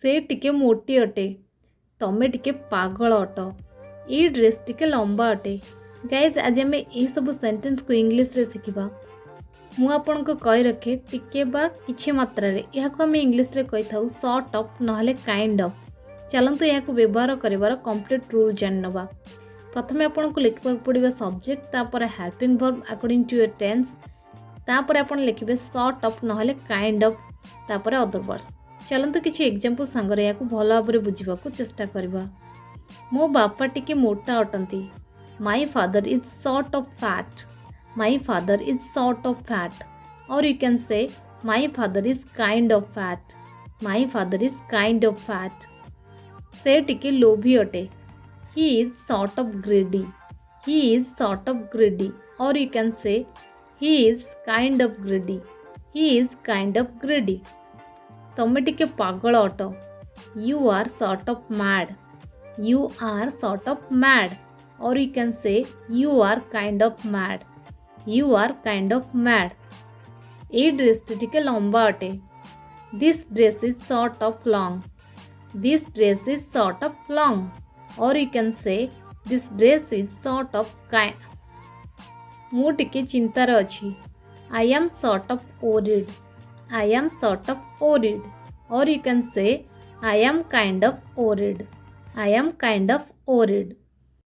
से टिके मोटी अटे तमे टिके पागल अट ये ड्रेस टिके लंबा अटे। गाइज आज आम यही सब सेंटेंस को इंग्लिश रे शिखा। मु आपन को कही रखे टिके बा किछि मात्रा रे या को हम इंग्लिश रे कहि थाउ सॉर्ट ऑफ नहले काइंड ऑफ। चलंतु या को व्यवहार करिवार कंप्लीट रूल जान नबा। प्रथमे आपन को लिखबा पड़िबा सब्जेक्ट तापर helping verb according to your tense तापर आपन लिखिबे सॉर्ट ऑफ नहले काइंड ऑफ तापर अदर वर्ड्स। चलंतु किछि एग्जांपल संगरे या को भलो भाबरे बुझिबा को चेष्टा करबा। मो बापा टिके मोटा अटंती। My father is sort of fat. My father is sort of fat. और you can say my father is kind of fat. My father is kind of fat. से टिके लोभी अटे। He is sort of greedy. He is sort of greedy. और you can say he is kind of greedy. He is kind of greedy. तमे टिके पागल अट। You are sort of mad. You are sort of mad. और you can say you are kind of mad. You are kind of mad. ए dress टिके लंबा अटे। This dress is sort of long. This dress is sort of long. और you can say this dress is sort of kind. मु टिके चिंतार अछि। I am sort of worried. I am sort of worried. और you can say I am kind of worried. I am kind of worried.